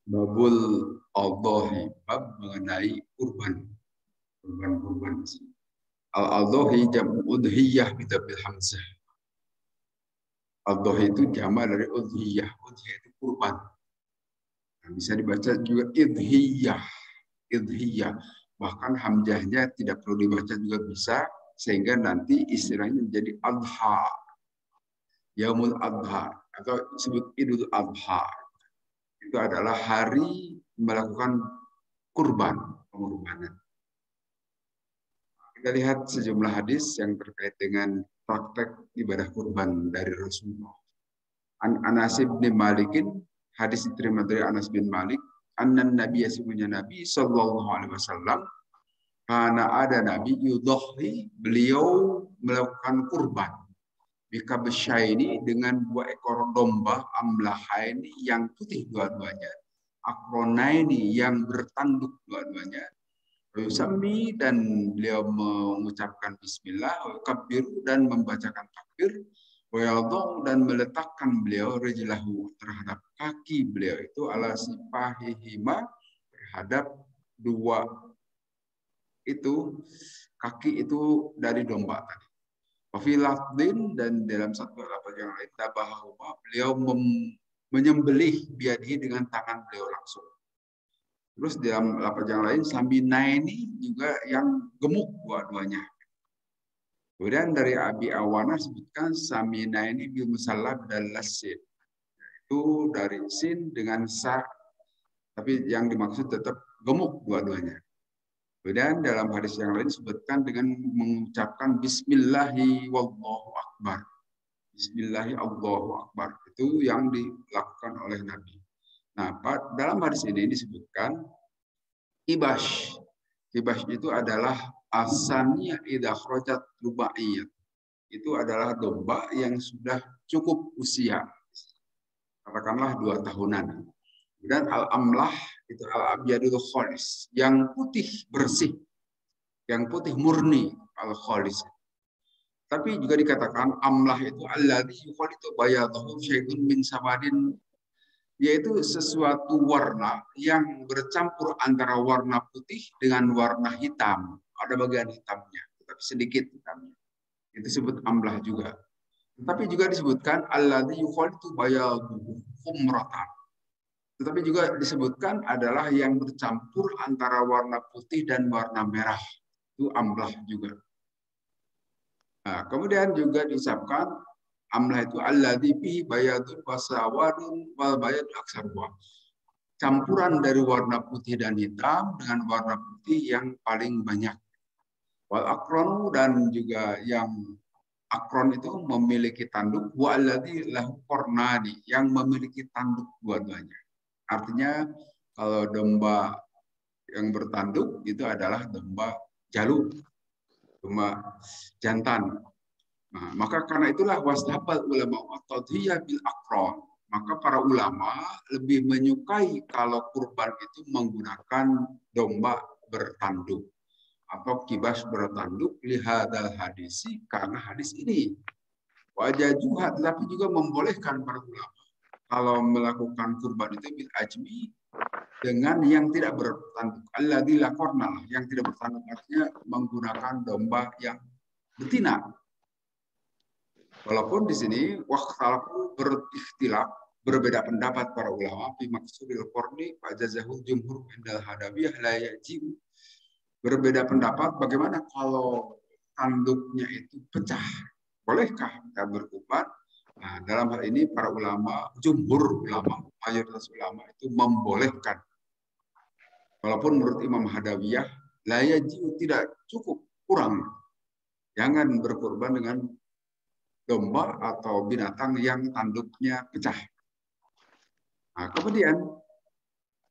Babul Al-Dhahi, bab mengenai kurban. Kurban-kurban. Al-Dhahi jamu udhiyah kita bil hamzah. Al-Dhahi itu jamak dari udhiyah. Udhiyah itu kurban. Nah, bisa dibaca juga idhiyah. Idhiyah. Bahkan hamzahnya tidak perlu dibaca juga bisa, sehingga nanti istilahnya menjadi adha. Yaumul adha atau disebut idul adha. Itu adalah hari melakukan kurban, pengorbanan. Kita lihat sejumlah hadis yang terkait dengan praktek ibadah kurban dari Rasulullah. Anas bin Malikin, hadis diterima dari Anas bin Malik, annan Nabi sesungguhnya Nabi Sallallahu Alaihi Wasallam, karena ada Nabi yudhohi, beliau melakukan kurban. Bika besyaini dengan 2 ekor domba amlahaini yang putih dua-duanya, akronaini yang bertanduk dua-duanya, Yusami dan beliau mengucapkan bismillah, kabir dan membacakan takbir, wayadong dan meletakkan beliau rijlahu terhadap kaki beliau itu ala sipahihima terhadap 2 itu kaki itu dari domba tadi. Wafilahdin dan dalam satu lafaz yang lain tabahuma beliau menyembelih biadihi dengan tangan beliau langsung. Terus dalam lafaz yang lain sambina ini juga yang gemuk dua-duanya. Kemudian dari Abi Awana sebutkan samina ini bil musallab dan lasin. Itu dari sin dengan sa, tapi yang dimaksud tetap gemuk dua-duanya. Kemudian dalam hadis yang lain sebutkan dengan mengucapkan Bismillahi wallahu akbar. Bismillahi Allahu akbar. Itu yang dilakukan oleh Nabi. Nah, dalam hadis ini disebutkan Kibash. Kibash itu adalah asannya idah khrojat rubaiyat. Itu adalah domba yang sudah cukup usia. Katakanlah 2 tahunan. Dan al-amlah itu al-abyadul kholis. Yang putih bersih. Yang putih murni al-kholis. Tapi juga dikatakan amlah itu alladzi yukhalitu bayadahu syai'un min sawadin, yaitu sesuatu warna yang bercampur antara warna putih dengan warna hitam. Ada bagian hitamnya, tapi sedikit hitamnya. Itu disebut amlah juga. Tapi juga disebutkan alladzi yukhalitu bayaduhu humratan. Tetapi juga disebutkan adalah yang bercampur antara warna putih dan warna merah. Itu amlah juga. Nah, kemudian juga diucapkan amlah itu alladzi fihi bayadun wasawadun wal bayad aksarwa. Campuran dari warna putih dan hitam dengan warna putih yang paling banyak. Wal akron dan juga yang akron itu memiliki tanduk, wa alladzi lahu qornani yang memiliki tanduk dua-duanya. Artinya kalau domba yang bertanduk itu adalah domba jalur, domba jantan. Nah, maka karena itulah wastabal ulama at-tadhiyah bil akron. Maka para ulama lebih menyukai kalau kurban itu menggunakan domba bertanduk atau kibas bertanduk lihadal hadisi karena hadis ini. Wajah juga tetapi juga membolehkan para ulama kalau melakukan kurban itu bil ajmi dengan yang tidak bertanduk. Alladzi la qarna, yang tidak bertanduk artinya menggunakan domba yang betina. Walaupun di sini waktu berikhtilaf, berbeda pendapat para ulama fi maksudil qorni fajazahul jumhur indal hadawiyah la yajib. Berbeda pendapat bagaimana kalau tanduknya itu pecah. Bolehkah kita berkurban? Nah, dalam hal ini para ulama, jumhur ulama, mayoritas ulama itu membolehkan. Walaupun menurut Imam Hadawiyah la yajib tidak cukup, kurang. Jangan berkurban dengan domba atau binatang yang tanduknya pecah. Nah, kemudian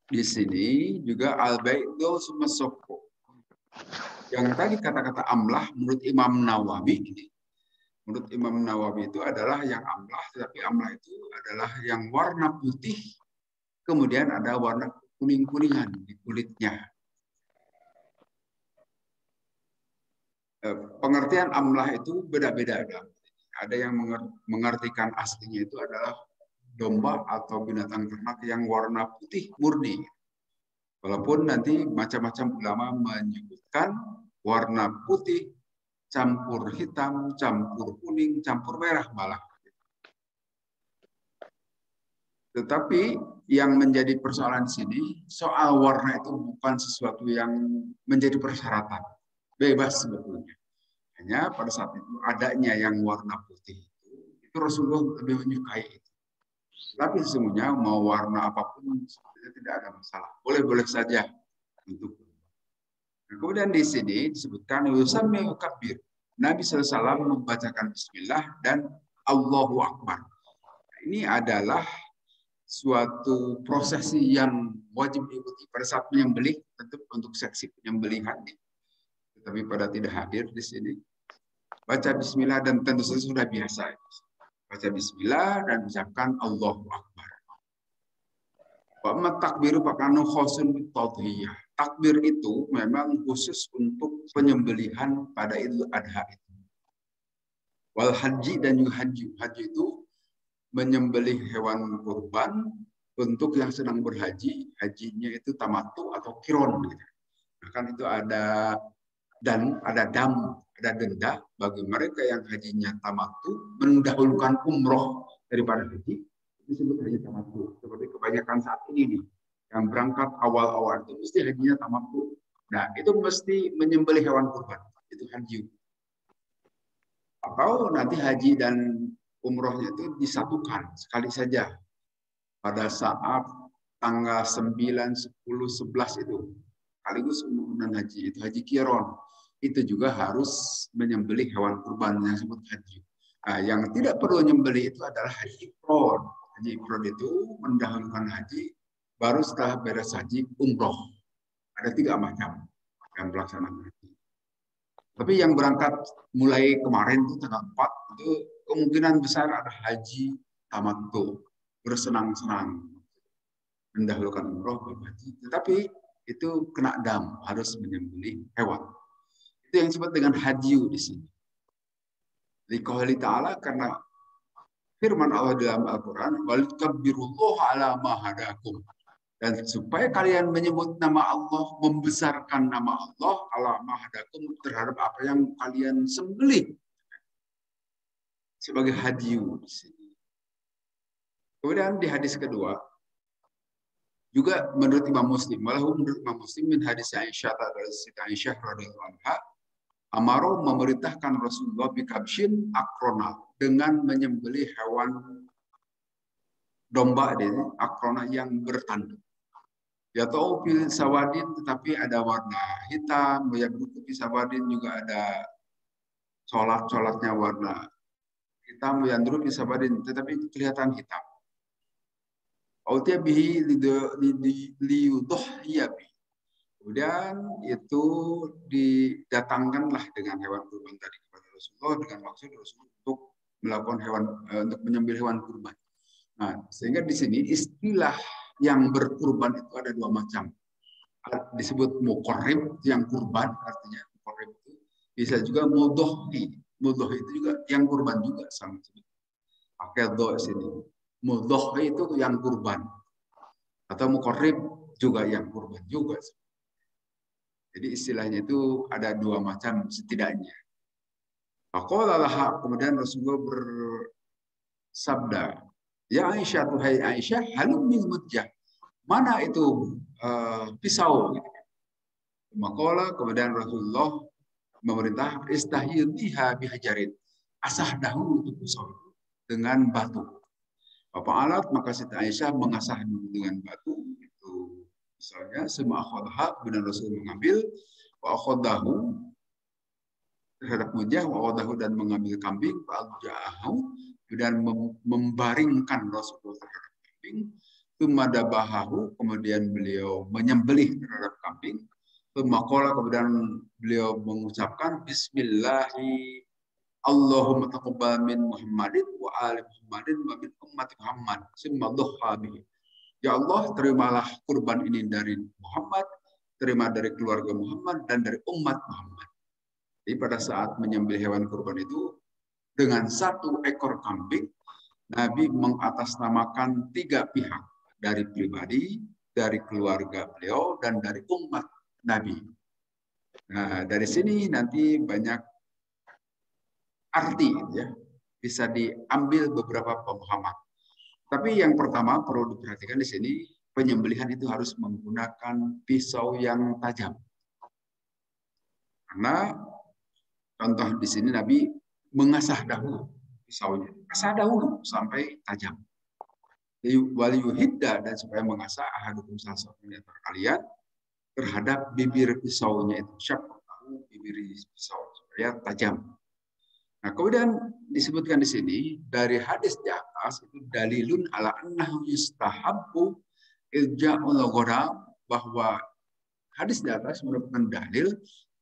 di sini juga al-bai'u sumasoko. Yang tadi kata-kata amlah menurut Imam Nawawi ini. Menurut Imam Nawawi itu adalah yang amlah, tetapi amlah itu adalah yang warna putih, kemudian ada warna kuning-kuningan di kulitnya. Pengertian amlah itu beda-beda. Ada yang mengartikan aslinya itu adalah domba atau binatang ternak yang warna putih murni. Walaupun nanti macam-macam ulama menyebutkan warna putih, campur hitam, campur kuning, campur merah malah. Tetapi yang menjadi persoalan di sini, soal warna itu bukan sesuatu yang menjadi persyaratan. Bebas sebetulnya. Hanya pada saat itu adanya yang warna putih itu Rasulullah lebih menyukai itu. Tapi sesungguhnya mau warna apapun sebetulnya tidak ada masalah. Boleh-boleh saja untuk. Nah, kemudian di sini disebutkan yusammi yukabbir. Nabi SAW membacakan bismillah dan Allahu Akbar. Ini adalah suatu prosesi yang wajib diikuti pada saat menyembelih, tentu untuk seksi penyembelihan. Tetapi pada tidak hadir di sini. Baca bismillah dan tentu saja sudah biasa. Baca bismillah dan ucapkan Allahu Akbar. Wa takbiru pakanu khosun bitadhiyah. Takbir itu memang khusus untuk penyembelihan pada Idul Adha itu. Wal haji dan juga haji. Haji itu menyembelih hewan kurban untuk yang sedang berhaji, hajinya itu tamattu atau kiron. Nah, kan itu ada ada denda bagi mereka yang hajinya tamattu, mendahulukan umroh daripada haji, itu disebut haji tamattu. Seperti kebanyakan saat ini nih, yang berangkat awal-awal itu mesti hajinya tamattu. Nah, itu mesti menyembelih hewan kurban, itu haji. Atau nanti haji dan umrohnya itu disatukan sekali saja pada saat tanggal 9, 10, 11 itu. Sekaligus umroh dan haji, itu haji kiron. Itu juga harus menyembelih hewan kurban yang disebut haji. Nah, yang tidak perlu menyembelih itu adalah haji ifrad. Haji ifrad itu mendahulukan haji, baru setelah beres haji umroh. Ada 3 macam yang pelaksanaan haji. Tapi yang berangkat mulai kemarin itu tanggal 4 itu kemungkinan besar ada haji tamattu, bersenang-senang, mendahulukan umroh baru haji. Tetapi itu kena dam, harus menyembelih hewan. Itu yang disebut dengan haji di sini. Liqauli ta'ala, karena firman Allah dalam Al-Quran, walikabbirullaha ala ma hadakum. Dan supaya kalian menyebut nama Allah, membesarkan nama Allah, ala ma hadakum, terhadap apa yang kalian sembelih sebagai haji di sini. Kemudian di hadis kedua, juga menurut Imam Muslim, malah menurut Imam Muslim min hadis Aisyah dari Siti Aisyah radhiyallahu anha, Amaro memerintahkan Rasulullah bikabshin akrona, dengan menyembelih hewan domba ini akrona yang bertanduk. Ya tahu pilih sawadin, tetapi ada warna hitam, yang berkuti sawadin juga ada colat-colatnya warna hitam, yang dulu sawadin, tetapi kelihatan hitam. Autia bihi liyudhhiya bi. Kemudian itu didatangkanlah dengan hewan kurban tadi kepada Rasulullah dengan maksud Rasulullah untuk melakukan untuk menyembelih hewan kurban. Nah, sehingga di sini istilah yang berkurban itu ada 2 macam. Disebut muqarrib yang kurban, artinya muqarrib itu bisa juga mudhohi. Mudhohi itu juga yang kurban juga sama seperti. Pakai do sini. Mudhohi itu yang kurban. Atau muqarrib juga yang kurban juga. Jadi istilahnya itu ada 2 macam setidaknya. Faqala kemudian Rasulullah bersabda, ya Aisyah, tuhai Aisyah, halum min mudjah. Mana itu pisau? Maqala kemudian Rasulullah memerintah istahyidha bihajarin. Asah dahulu itu pisau dengan batu. Bapak alat maka Siti Aisyah mengasah dengan batu. Misalnya semua akhodah, benar Rasul mengambil wa akhodahu terhadap mujah, wa akhodahu dan mengambil kambing, wa aljahu dan membaringkan Rasulullah terhadap kambing, tumadabahahu kemudian beliau menyembelih terhadap kambing, tumakola kemudian beliau mengucapkan Bismillahi Allahumma taqabbal min Muhammadin wa ali Muhammadin wa min ummati Muhammad summa dhuha bihi. Ya Allah, terimalah kurban ini dari Muhammad, terima dari keluarga Muhammad, dan dari umat Muhammad. Jadi pada saat menyembelih hewan kurban itu, dengan 1 ekor kambing, Nabi mengatasnamakan 3 pihak, dari pribadi, dari keluarga beliau, dan dari umat Nabi. Nah, dari sini nanti banyak arti, ya, bisa diambil beberapa pemahaman. Tapi yang pertama perlu diperhatikan di sini, penyembelihan itu harus menggunakan pisau yang tajam. Karena contoh di sini Nabi mengasah dahulu pisaunya, asah dahulu sampai tajam. Waliyuhidda, dan supaya mengasah ahadukum salah satu di antara kalian terhadap bibir pisaunya itu, siapa tahu bibir pisau supaya tajam. Nah, kemudian disebutkan di sini dari hadis di atas itu dalilun ala annahu yustahabbu ilja'ul ghanam, bahwa hadis di atas merupakan dalil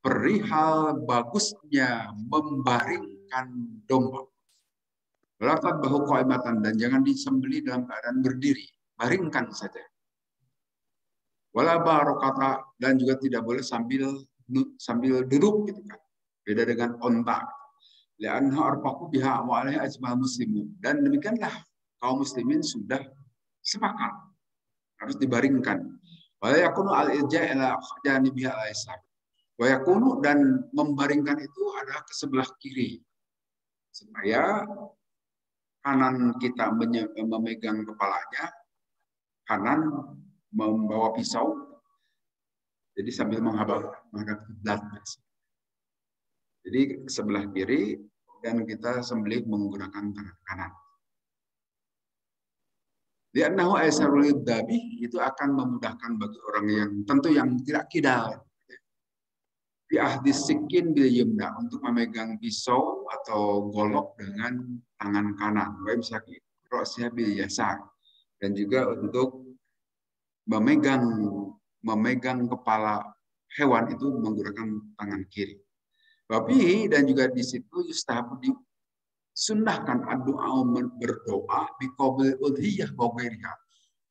perihal bagusnya membaringkan domba. Lakat bahu qaimatan, dan jangan disembeli dalam keadaan berdiri, baringkan saja. Wala barokata, dan juga tidak boleh sambil duduk gitu kan. Beda dengan onta. Li'anha arfaqu biha wa alaihi ajmal muslimin, dan demikianlah kaum muslimin sudah sepakat harus dibaringkan. Wala yakunu al-ilja' ila janibiha al-aysar. Wa yakunu, dan membaringkan itu adalah ke sebelah kiri, supaya kanan kita memegang kepalanya, kanan membawa pisau, jadi sambil menghadap kiblat. Jadi sebelah kiri, dan kita sembelih menggunakan tangan kanan. Li'annahu aysarul iddabi, itu akan memudahkan bagi orang yang tentu yang tidak kidal. Fi ahdi sikin bil yumna, untuk memegang pisau atau golok dengan tangan kanan. Wa imsaki ra'sya bil yasar, dan juga untuk memegang kepala hewan itu menggunakan tangan kiri. Tapi dan juga di situ yustahabu disunnahkan doa, berdoa biqabil udhiyah wa ghairiha.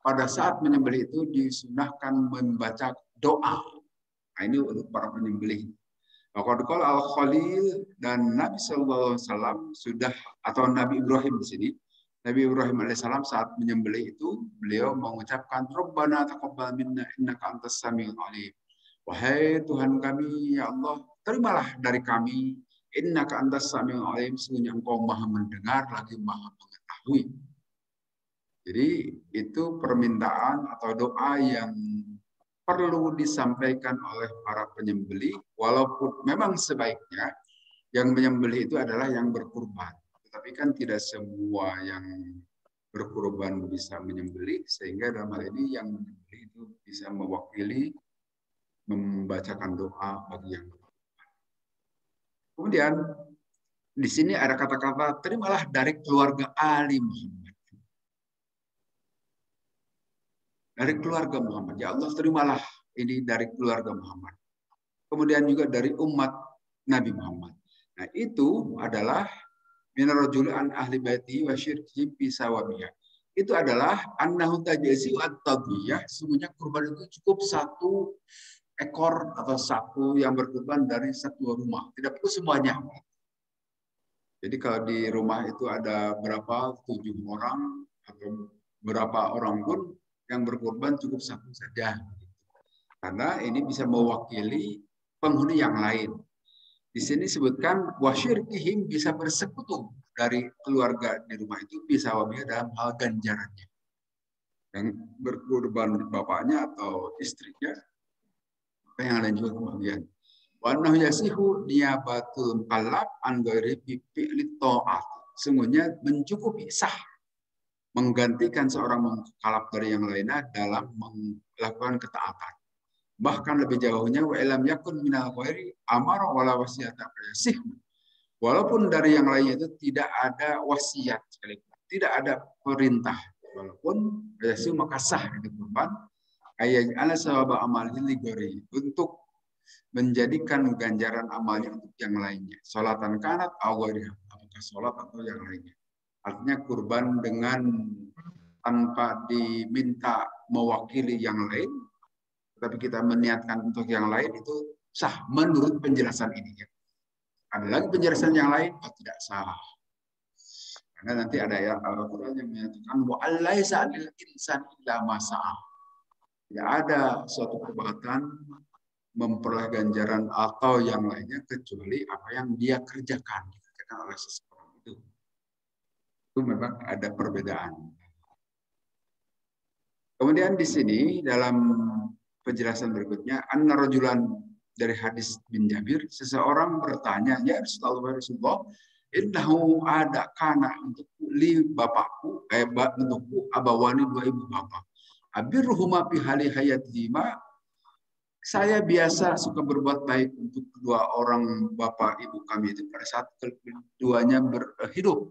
Pada saat menyembelih itu disunnahkan membaca doa. Nah, ini untuk para penyembelih. Qad qala al-Khalil, dan Nabi sallallahu alaihi wasallam sudah, atau Nabi Ibrahim di sini, Nabi Ibrahim alaihissalam saat menyembelih itu beliau mengucapkan Rabbana taqabbal minna innaka antas samiul alim. Wahai Tuhan kami, ya Allah, terimalah dari kami, innaka antas samiul alim, sesungguhnya Engkau Maha mendengar lagi Maha mengetahui. Jadi itu permintaan atau doa yang perlu disampaikan oleh para penyembelih, walaupun memang sebaiknya yang menyembelih itu adalah yang berkurban. Tetapi kan tidak semua yang berkurban bisa menyembelih, sehingga dalam hal ini yang menyembelih itu bisa mewakili membacakan doa bagi yang berkurban. Kemudian di sini ada kata-kata terimalah dari keluarga Ali Muhammad. Dari keluarga Muhammad. Ya Allah, terimalah ini dari keluarga Muhammad. Kemudian juga dari umat Nabi Muhammad. Nah, itu adalah minarajul an ahli baiti wa syirki fi sawabiyah. Itu adalah annahu tajzi wa tadhiyah, sesungguhnya kurban itu cukup 1 ekor atau 1 yang berkurban dari 1 rumah. Tidak perlu semuanya. Jadi kalau di rumah itu ada berapa, 7 orang atau berapa orang pun, yang berkorban cukup 1 saja. Karena ini bisa mewakili penghuni yang lain. Di sini disebutkan wasyirkihim, bisa bersekutu dari keluarga di rumah itu, bisa wabiyah dalam hal ganjarannya. Yang berkorban bapaknya atau istrinya, yang lain juga kebahagiaan. Wa annahu yasihu niyabatul qalab an ghairi fi'li ta'at. Sungguhnya mencukupi, sah menggantikan seorang mengkalap dari yang lainnya dalam melakukan ketaatan. Bahkan lebih jauhnya, wa ilam yakun minal ghairi amara wala wasiyata yasih. Walaupun dari yang lainnya itu tidak ada wasiat sekalipun, tidak ada perintah, walaupun yasih maka sah itu kurban. Ayat ala sawaba amalnya ligori, untuk menjadikan ganjaran amalnya untuk yang lainnya. Salatan kanat awariha, apakah salat atau yang lainnya. Artinya kurban dengan tanpa diminta mewakili yang lain, tetapi kita meniatkan untuk yang lain, itu sah menurut penjelasan ini. Ada lagi penjelasan yang lain, tidak sah. Karena nanti ada ayat Al-Quran yang menyatakan wa alaisa lil insan illa ma sa'a. Tidak ada suatu perbuatan memperoleh ganjaran atau yang lainnya kecuali apa yang dia kerjakan, dikerjakan oleh seseorang itu. Itu memang ada perbedaan. Kemudian di sini dalam penjelasan berikutnya, anna rajulan dari hadis bin Jabir, seseorang bertanya, ya Rasulullah, innahu ada kana untuk li bapakku, untukku abawani dua ibu bapak. Abirruhuma fi hali hayatihima, saya biasa suka berbuat baik untuk kedua orang bapak ibu kami itu pada saat keduanya berhidup.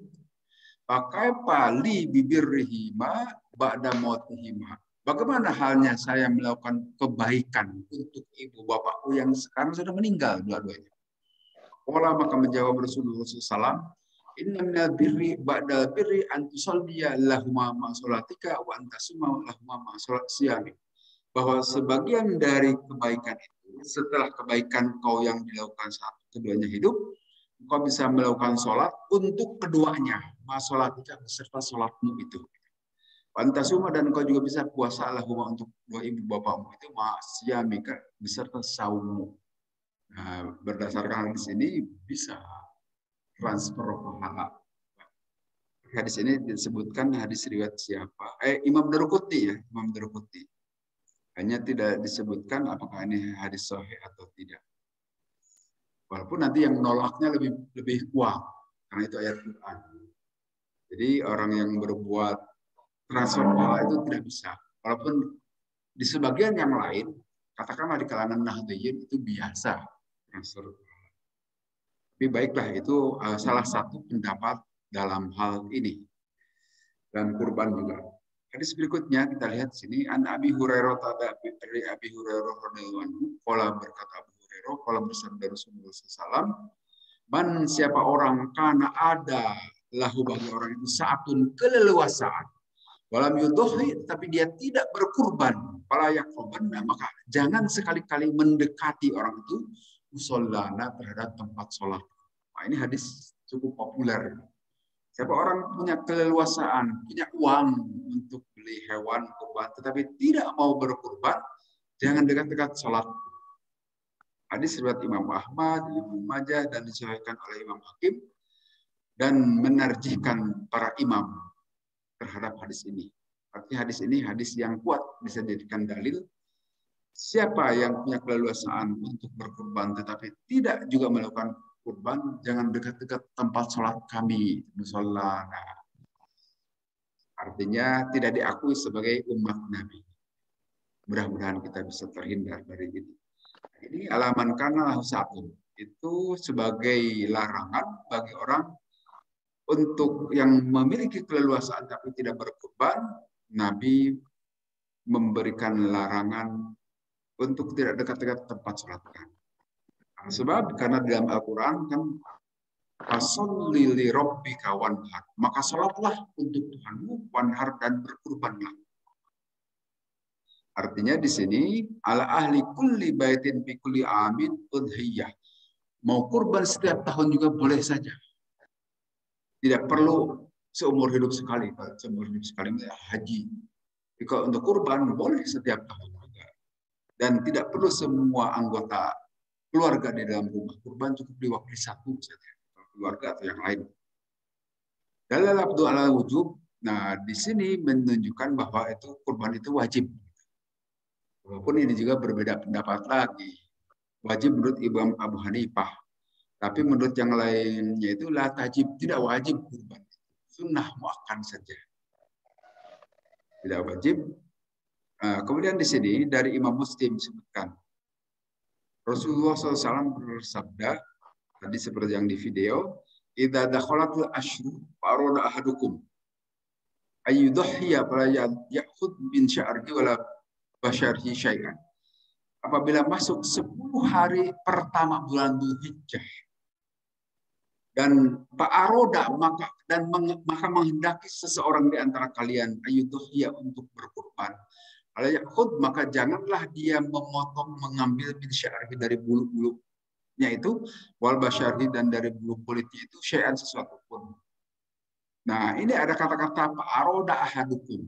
Pakai pali bibirrihima ba'da mautihima. Bagaimana halnya saya melakukan kebaikan untuk ibu bapakku yang sekarang sudah meninggal dua-duanya? Qala maka menjawab Rasulullah SAW, inna minal birri ba'dal birri an tusalliya lahuma ma sholatika wa antasuma lahuma ma sholat siyami. Bahwa sebagian dari kebaikan itu, setelah kebaikan kau yang dilakukan saat keduanya hidup, kau bisa melakukan sholat untuk keduanya, masolatika beserta sholatmu itu. Pantasuma dan kau juga bisa puasa Allahumma untuk dua ibu bapakmu itu masyamika beserta saummu. Nah, berdasarkan hadis ini bisa transfer pahala. Hadis ini disebutkan hadis riwayat siapa? Imam Daruqutni ya, Imam Daruqutni. Hanya tidak disebutkan apakah ini hadis sahih atau tidak. Walaupun nanti yang menolaknya lebih kuat karena itu ayat Quran. Jadi orang yang berbuat transfer pahala itu tidak bisa. Walaupun di sebagian yang lain, katakanlah di kalangan Nahdliyin itu biasa transfer pahala. Tapi baiklah itu salah satu pendapat dalam hal ini. Dan kurban juga. Hadis berikutnya kita lihat sini, an Abi Hurairah dari Abi Hurairah radhiyallahu anhu, qala berkata Abu Hurairah, qala bersabda Rasulullah SAW, man siapa orang karena ada lahu bagi orang itu saatun keleluasaan, walam yudhi tapi dia tidak berkurban, fala yaqraban, maka jangan sekali-kali mendekati orang itu musallana terhadap tempat sholat. Nah, ini hadis cukup populer. Siapa orang punya keleluasaan, punya uang untuk beli hewan kurban, tetapi tidak mau berkurban, jangan dekat-dekat sholat. Hadis riwayat Imam Ahmad, Imam Majah, dan disahihkan oleh Imam Hakim, dan menarjihkan para imam terhadap hadis ini. Artinya hadis ini hadis yang kuat, bisa dijadikan dalil. Siapa yang punya keleluasaan untuk berkurban, tetapi tidak juga melakukan kurban, jangan dekat-dekat tempat sholat kami, musola. Nah, artinya tidak diakui sebagai umat Nabi. Mudah-mudahan kita bisa terhindar dari ini. Ini alaman karena satu itu sebagai larangan bagi orang untuk yang memiliki keleluasaan tapi tidak berkurban. Nabi memberikan larangan untuk tidak dekat-dekat tempat sholat kami. Sebab karena dalam Al-Quran kan fasolli li rabbika wanhar, maka sholatlah untuk Tuhanmu, wanhar dan berkurbanlah. Artinya di sini ala ahli kulli baitin fi kulli amin udhiyah. Mau kurban setiap tahun juga boleh saja. Tidak perlu seumur hidup sekali. Seumur hidup sekali haji. Jika untuk kurban boleh setiap tahun juga. Dan tidak perlu semua anggota keluarga di dalam rumah. Kurban cukup diwakili satu saja, keluarga atau yang lain. Dalam abdu ala wujub, nah di sini menunjukkan bahwa itu kurban itu wajib. Walaupun ini juga berbeda pendapat lagi. Wajib menurut Imam Abu Hanifah. Tapi menurut yang lainnya itu la tajib, tidak wajib kurban. Sunnah muakkad saja. Tidak wajib. Kemudian di sini dari Imam Muslim disebutkan Rasulullah SAW bersabda, tadi seperti yang di video, idza dakhalatul asyru farada ahadukum ayyudhiya fala ya'khud min sya'rihi wala basyarihi syai'an. Apabila masuk 10 hari pertama bulan Dzulhijjah dan fa'aroda maka menghendaki seseorang di antara kalian ayyudhiya untuk berkurban, maka janganlah dia memotong, mengambil min sya'rihi dari bulu-bulunya itu, wal basyarihi dan dari bulu kulitnya itu syai'an sesuatu pun. Nah, ini ada kata-kata fa'aroda ahadukum.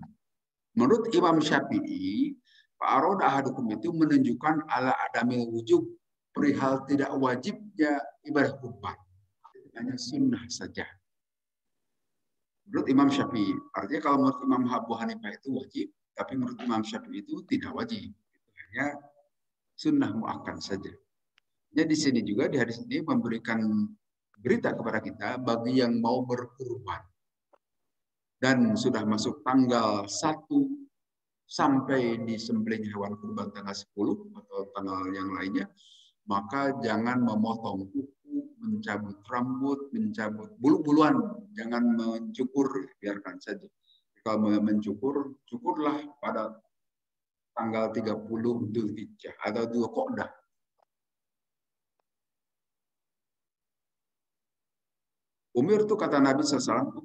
Menurut Imam Syafi'i, fa'aroda ahadukum itu menunjukkan ala adamil wujub, perihal tidak wajibnya ibadah kurban. Hanya sunnah saja. Menurut Imam Syafi'i. Artinya kalau menurut Imam Abu Hanifah itu wajib, tapi menurut Imam Syafi'i itu tidak wajib. Hanya sunnah muakkad saja. Jadi di sini juga di hadis ini memberikan berita kepada kita bagi yang mau berkurban dan sudah masuk tanggal 1 sampai disembelih hewan kurban tanggal 10 atau tanggal yang lainnya, maka jangan memotong kuku, mencabut rambut, mencabut bulu-buluan, jangan mencukur, biarkan saja. Kalau mencukur, cukurlah pada tanggal 30 Dzulhijjah atau Dzulqa'dah. Umir itu kata Nabi SAW,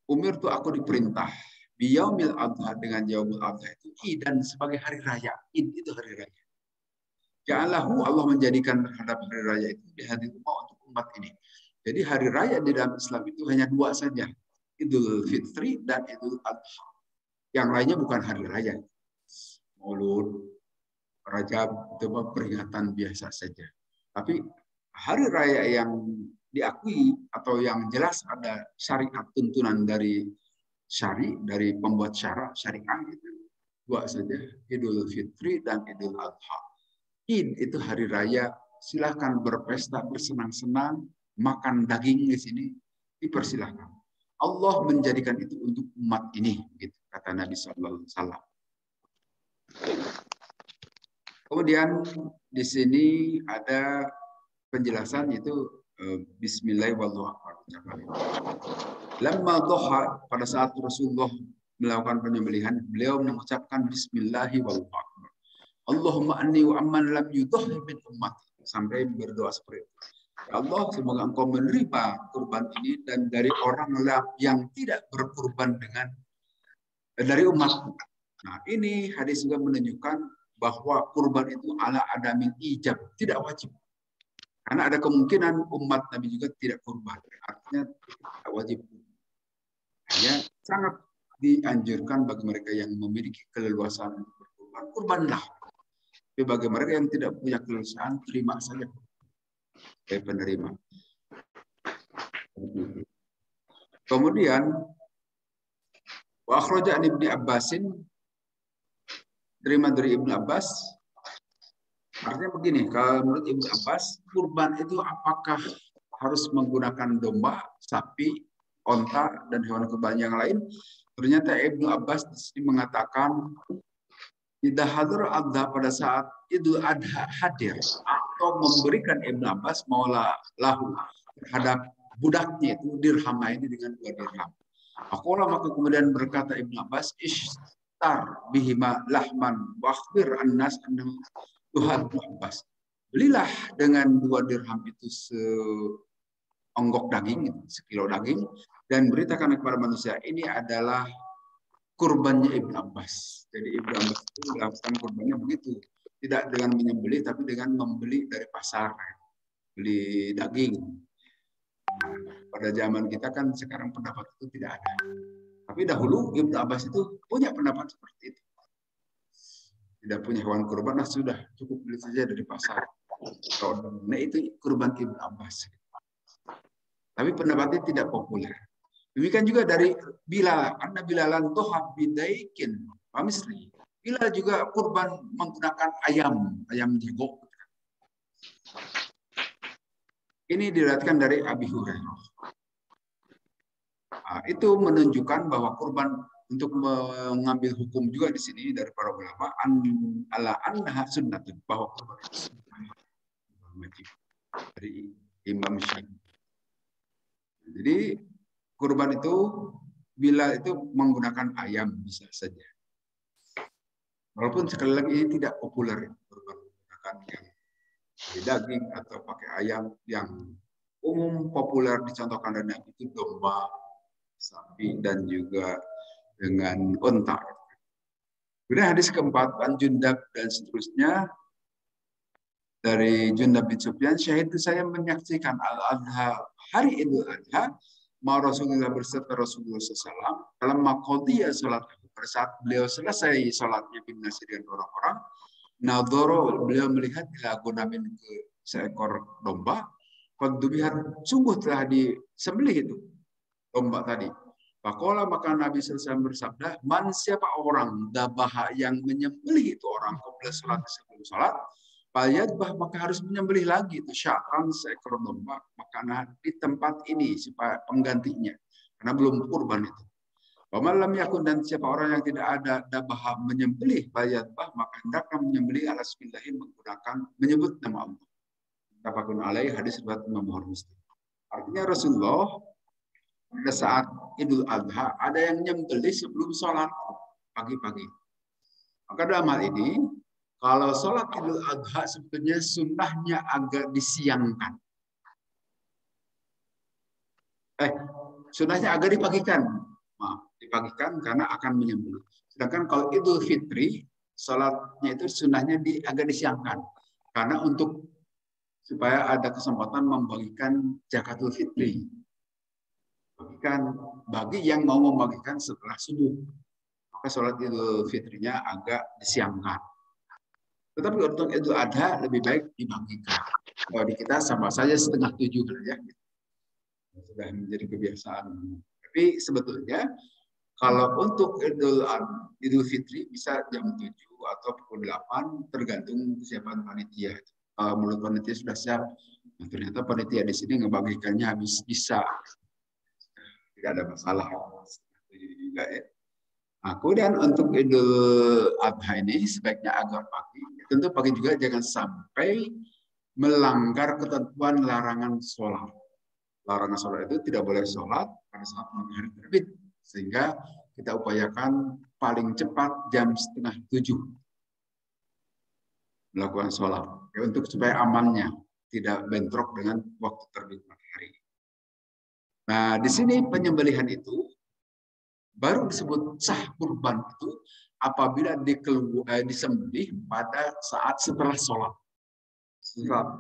umir itu aku diperintah biyaumil adha, dengan yaumul adha itu idan, sebagai hari raya. Id itu hari raya. Ja'alahu, Allah menjadikan terhadap hari raya itu di hari rumah untuk umat ini. Jadi hari raya di dalam Islam itu hanya 2 saja. Idul Fitri dan Idul Adha. Yang lainnya bukan hari raya. Maulud, Rajab, itu peringatan biasa saja. Tapi hari raya yang diakui atau yang jelas ada syariat tuntunan dari dari pembuat syariat itu 2 saja, Idul Fitri dan Idul Adha. Id itu hari raya, silahkan berpesta, bersenang-senang, makan daging di sini, dipersilahkan. Allah menjadikan itu untuk umat ini, gitu, kata Nabi Sallallahu Alaihi Wasallam. Kemudian di sini ada penjelasan itu Bismillahirrahmanirrahim. Lamma dhuha, pada saat Rasulullah melakukan penyembelihan, beliau mengucapkan Bismillahirrahmanirrahim. Allahumma anni wa amman lam yudhhi min ummati, sampai berdoa seperti itu. Ya Allah, semoga Engkau menerima kurban ini dan dari orang yang tidak berkurban dari umat. Nah, ini hadis juga menunjukkan bahwa kurban itu ala adamil ijab, tidak wajib. Karena ada kemungkinan umat Nabi juga tidak kurban. Artinya tidak wajib. Hanya sangat dianjurkan bagi mereka yang memiliki keleluasaan untuk berkurban, kurbanlah. Tapi bagi mereka yang tidak punya keleluasaan, terima saja sebagai penerima. Kemudian wa akhraja an Ibnu Abbasin, terima dari Ibnu Abbas. Artinya begini, kalau menurut Ibnu Abbas, kurban itu apakah harus menggunakan domba, sapi, onta, dan hewan kurban yang lain? Ternyata Ibnu Abbas mengatakan, tidak hadir adha, pada saat Idul Adha hadir, atau memberikan Ibnu Abbas maula lahu terhadap budaknya itu dirham ini dengan 2 dirham. Maka kemudian berkata Ibnu Abbas, ishtar bihima lahman wa akhbir annas annahu Tuhan Abbas, belilah dengan 2 dirham itu seonggok daging, 1 kilo daging, dan beritakan kepada manusia ini adalah kurbannya Ibnu Abbas. Jadi Ibnu Abbas itu melakukan kurbannya begitu, tidak dengan menyembelih, tapi dengan membeli dari pasar, beli daging. Pada zaman kita kan sekarang pendapat itu tidak ada. Tapi dahulu Ibnu Abbas itu punya pendapat seperti itu. Tidak punya hewan kurban, nah sudah cukup beli saja dari pasar. Nah itu kurban Ibnu Abbas. Tapi pendapatnya tidak populer. Demikian juga dari Bilal, karena Bilalan tohab bidaikin pamisri. Bilal juga kurban menggunakan ayam jago. Ini diriwayatkan dari Abi Hurairah. Nah, itu menunjukkan bahwa kurban untuk mengambil hukum juga di sini dari para ulama ala annaha sunnatun, bahwa kurban itu wajib dari Imam Syafi'i. Jadi kurban itu bila itu menggunakan ayam bisa saja. Walaupun sekali lagi ini tidak populer kurban menggunakan yang daging atau pakai ayam, yang umum populer dicontohkan dari Nabi itu domba, sapi, dan juga dengan unta. Kemudian hadis keempat, An Jundab dan seterusnya dari Jundab bin Sufyan, syahid itu saya menyaksikan al-adha, hari Idul Adha, ma Rasulullah berserta Rasulullah SAW, dalam maqdiya salat, pada saat beliau selesai salatnya bin nasi dengan orang-orang, nadhara, beliau melihat ila gunamin ke seekor domba, qad dubihat, sungguh telah disembelih itu domba tadi. Pakola, maka Nabi SAW bersabda, man, siapa orang dabah yang menyembelih itu orang qabla salat, sebelum salat, Payadbah, maka harus menyembelih lagi itu sya'ran, seekor domba, maka di tempat ini supaya penggantinya, karena belum kurban itu. Pemalam yakun, dan siapa orang yang tidak ada dabah menyembelih payadbah, maka hendaknya menyembelih ala bismillahirrahmanirrahim, menggunakan menyebut nama Allah. Tafaqun alaih, hadis riwayat Imam Muslim. Artinya Rasulullah pada saat Idul Adha ada yang menyembelih sebelum sholat pagi-pagi. Maka dalam hal ini, kalau sholat Idul Adha sebetulnya sunnahnya agak disiangkan. Sunnahnya agak dipagikan. Maaf, dipagikan karena akan menyembelih. Sedangkan kalau Idul Fitri, sholatnya itu sunnahnya agak disiangkan. Karena untuk supaya ada kesempatan membagikan zakatul fitri. Bagi yang mau membagikan setelah subuh. Maka sholat Idul Fitrinya agak disiangkan. Tetapi untuk Idul Adha lebih baik dibagikan. Kalau di kita sama saja 6:30 ya. Sudah menjadi kebiasaan. Tapi sebetulnya kalau untuk Idul Fitri bisa jam 7 atau pukul 8 tergantung kesiapan panitia. Menurut panitia sudah siap. Nah, ternyata panitia di sini ngebagikannya habis bisa. Tidak ada masalah. Juga ya. Nah, kemudian untuk Idul Adha ini sebaiknya agak pagi. Tentu pagi juga jangan sampai melanggar ketentuan larangan sholat. Larangan sholat itu tidak boleh sholat pada saat matahari terbit. Sehingga kita upayakan paling cepat jam 6:30 melakukan sholat. Ya, untuk supaya amannya tidak bentrok dengan waktu terbit matahari. Nah, di sini penyembelihan itu baru disebut sah kurban itu apabila disembelih pada saat setelah sholat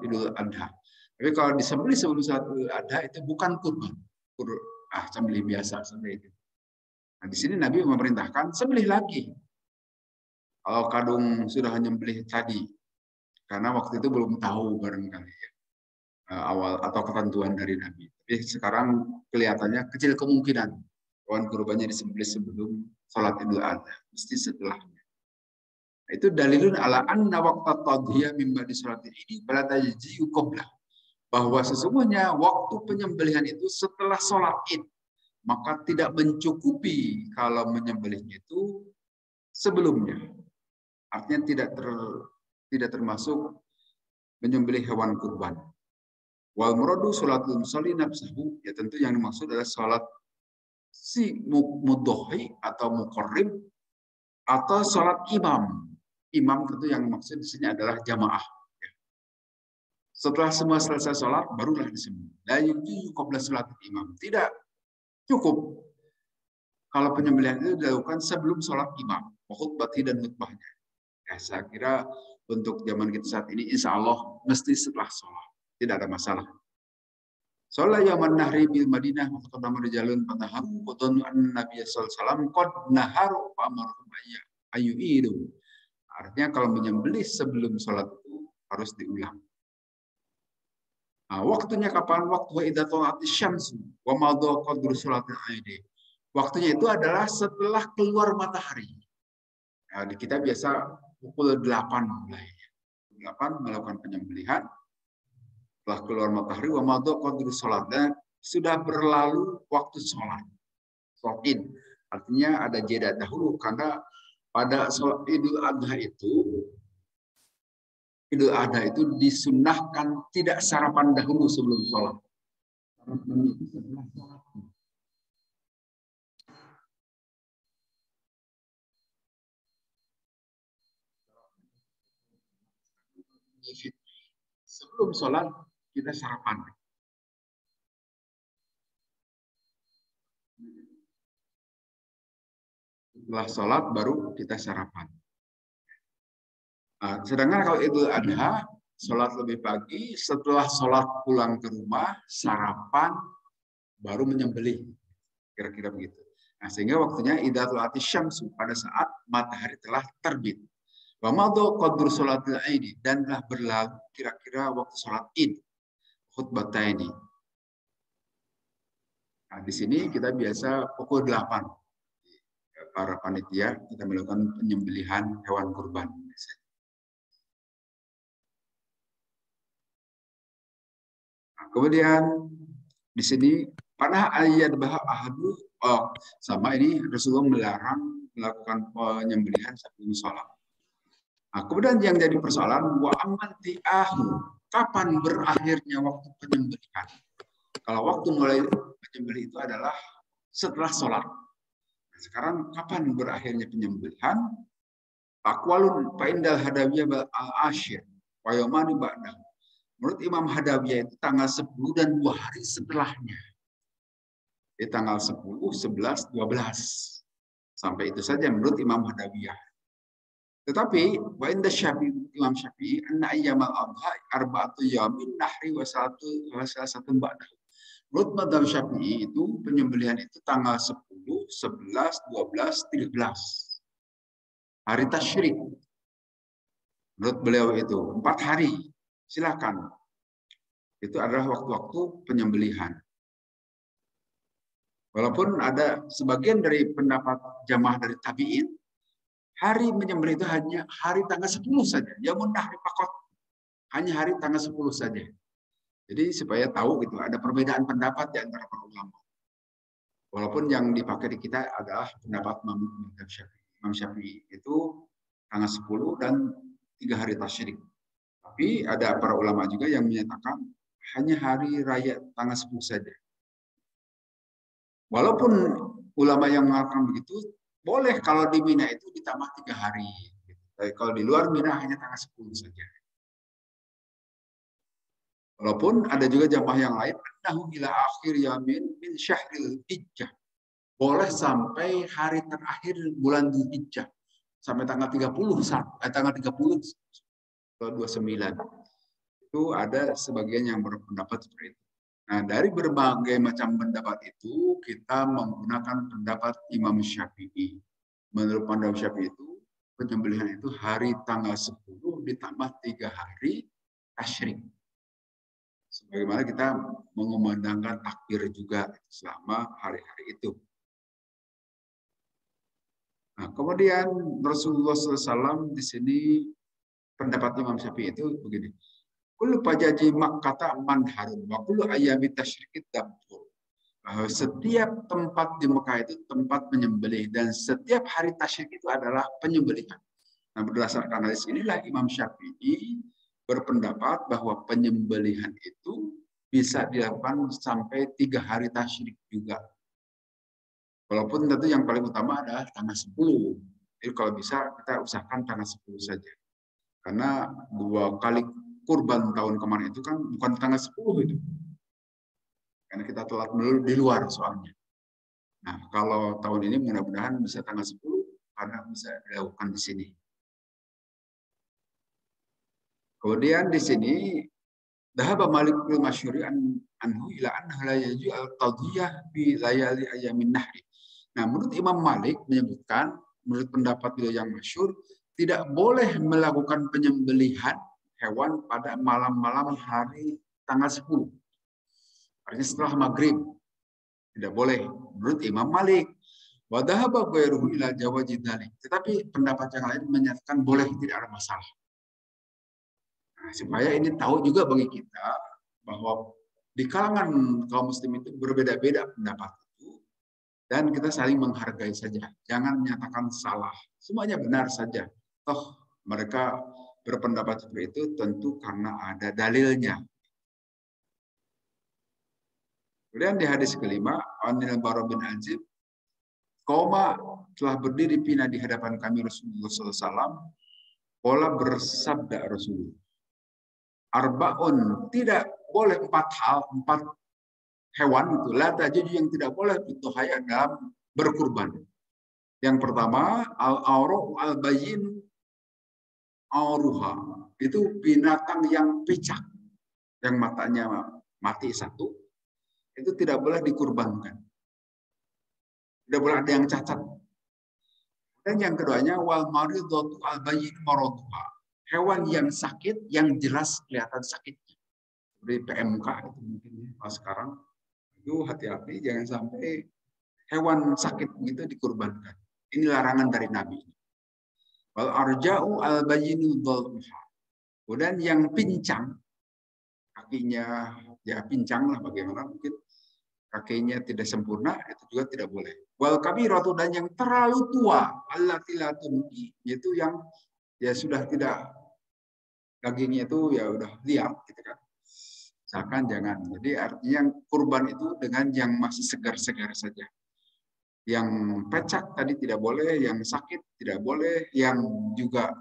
Idul Adha. Tapi kalau disembelih sebelum saat Idul Adha itu bukan kurban, sembelih biasa sembelih itu. Nah, di sini Nabi memerintahkan sembelih lagi. Kalau kadung sudah menyembelih tadi, karena waktu itu belum tahu barangkali ya, awal atau ketentuan dari Nabi. Tapi sekarang kelihatannya kecil kemungkinan hewan kurbannya disembelih sebelum sholat Idul Adha, mesti setelahnya. Itu dalilun ala anna waqta tadhiyah mimma di sholat ini pada tajzi'u qablah, bahwa sesungguhnya waktu penyembelihan itu setelah sholat Id, maka tidak mencukupi kalau menyembelihnya itu sebelumnya. Artinya tidak termasuk menyembelih hewan kurban. Wal muradu sholatul musalli nafsahu, ya tentu yang dimaksud adalah sholat si mudhohi atau muqarrib atau sholat imam. Imam tentu yang maksud di sini adalah jamaah. Setelah semua selesai sholat, barulah disembelih. La yujibu qabla sholat imam. Tidak cukup kalau penyembelihan itu dilakukan sebelum sholat imam, khutbah dan khutbahnya. Ya, saya kira untuk zaman kita saat ini, insya Allah mesti setelah sholat. Tidak ada masalah. Sholat yaman nahri bil Madinah, maka nama rijalun fataharu qadun an Nabi sallallahu alaihi wasallam qad naharu fa amaruhum ayyu'idu. Artinya kalau menyembelih sebelum sholat itu harus diulang. Nah, waktunya kapan? Waktu idza tala'ati syamsu wa madha qadru sholatil aidi. Waktunya itu adalah setelah keluar matahari. Nah, di kita biasa pukul 8 mulai. 8 melakukan penyembelihan. Setelah keluar matahari, wa madha qadru sholat, dan sudah berlalu waktu sholat. Sholat Id. Artinya ada jeda dahulu, karena pada sholat Idul Adha itu disunnahkan tidak sarapan dahulu sebelum sholat. Sebelum sholat kita sarapan. Setelah sholat baru kita sarapan. Nah, sedangkan kalau Idul Adha, sholat lebih pagi, setelah sholat pulang ke rumah, sarapan, baru menyembelih. Kira-kira begitu. Nah, sehingga waktunya idza tulati syamsu, pada saat matahari telah terbit. Wa madha qadru sholatil Id, dan telah berlalu kira-kira waktu sholat Id. Khutbataini. Nah, di sini kita biasa pukul 8. Para panitia kita melakukan penyembelihan hewan kurban. Nah, kemudian di sini panah ayat bahwa ahadu, sama ini Rasulullah melarang melakukan penyembelihan sebelum sholat. Nah, kemudian yang jadi persoalan, wa amantiahu, kapan berakhirnya waktu penyembelihan? Kalau waktu mulai penyembelih itu adalah setelah sholat. Nah, sekarang kapan berakhirnya penyembelihan? Aqwalun fa'indal hadawiyah bal al-ashir wa yawmani ba'dahu. Menurut Imam Hadawiyah itu tanggal 10 dan 2 hari setelahnya. Di tanggal 10, 11, 12. Sampai itu saja menurut Imam Hadawiyah. Tetapi wa inda Syafi'i, Imam Syafi'i, anna ayyamal adha arba'atu yamin nahri wa satu ba'dahu. Menurut Madzhab Syafi'i itu penyembelihan itu tanggal 10, 11, 12, 13. Hari tasyrik. Menurut beliau itu 4 hari. Silakan. Itu adalah waktu-waktu penyembelihan. Walaupun ada sebagian dari pendapat jamaah dari tabi'in, hari menyembelih itu hanya hari tanggal 10 saja. Yamun nahri fakot. Hanya hari tanggal 10 saja. Jadi supaya tahu gitu, ada perbedaan pendapat di antara para ulama. Walaupun yang dipakai di kita adalah pendapat Imam Syafi'i. Itu tanggal 10 dan 3 hari tasyrik. Tapi ada para ulama juga yang menyatakan hanya hari raya tanggal 10 saja. Walaupun ulama yang mengatakan begitu, boleh kalau di Mina itu ditambah 3 hari. Tapi kalau di luar Mina hanya tanggal 10 saja. Walaupun ada juga jamaah yang lain, annahu ila akhir yamin min syahril hijjah. Boleh sampai hari terakhir bulan Dzulhijjah. Sampai tanggal 30, tanggal 30 atau 29. Itu ada sebagian yang berpendapat seperti itu. Nah, dari berbagai macam pendapat itu, kita menggunakan pendapat Imam Syafi'i. Menurut pendapat Syafi'i itu, penyembelihan itu hari tanggal 10 ditambah 3 hari tasyrik. Sebagaimana kita mengumandangkan takbir juga selama hari-hari itu. Nah, kemudian Rasulullah SAW di sini pendapat Imam Syafi'i itu begini. Kullu pajaji makkata manharun wa kullu ayyami tasyrikid dabur. Setiap tempat di Mekah itu tempat penyembelih dan setiap hari tasyrik itu adalah penyembelihan. Nah, berdasarkan hadis inilah Imam Syafi'i berpendapat bahwa penyembelihan itu bisa dilakukan sampai 3 hari tasyrik juga. Walaupun tentu yang paling utama adalah tanggal 10. Jadi kalau bisa kita usahakan tanggal 10 saja. Karena 2 kali kurban tahun kemarin itu kan bukan tanggal 10 itu. Karena kita telat di luar soalnya. Nah, kalau tahun ini mudah-mudahan bisa tanggal 10 karena bisa dilakukan di sini. Kemudian di sini Dhahaba Malik bin Masyhuri anhu ila anna la yaju al-qadhiyah bi layali ayamin nahri. Nah, menurut Imam Malik menyebutkan, menurut pendapat beliau yang masyhur, tidak boleh melakukan penyembelihan hewan pada malam-malam hari tanggal 10. Artinya setelah maghrib. Tidak boleh. Menurut Imam Malik. Wa dhahaba ghairuhu ila jawazi dzalik. Tetapi pendapat yang lain menyatakan boleh, tidak ada masalah. Nah, supaya ini tahu juga bagi kita bahwa di kalangan kaum muslim itu berbeda-beda pendapat itu dan kita saling menghargai saja. Jangan menyatakan salah. Semuanya benar saja. Toh mereka berpendapat seperti itu tentu karena ada dalilnya. Kemudian di hadis kelima, Anil Bara bin Azib, Qoma telah berdiri pina di hadapan kami Rasulullah SAW. Qala bersabda Rasulullah. Arbaun, tidak boleh 4 hal, 4 hewan itu. La tajuju yang tidak boleh itu hayat dalam berkurban. Yang pertama, al-auru al-bayyin auruha. Itu binatang yang picak. Yang matanya mati 1. itu tidak boleh dikurbankan. Tidak boleh ada yang cacat. Dan yang keduanya wal maridatu al bayyin maraduha. Hewan yang sakit yang jelas kelihatan sakitnya. Seperti PMK itu mungkin ya, sekarang itu hati-hati jangan sampai hewan sakit begitu dikurbankan. Ini larangan dari Nabi. Wal arja'u al bayyinu dhaluha. Kemudian yang pincang kakinya ya pincang lah bagaimana mungkin kakinya tidak sempurna itu juga tidak boleh. Wal kabiratu dan yang terlalu tua allati la tunqi yaitu yang ya sudah tidak dagingnya itu ya udah liat gitu kan. Misalkan jangan. Jadi artinya kurban itu dengan yang masih segar-segar saja. Yang pecak tadi tidak boleh, yang sakit tidak boleh, yang juga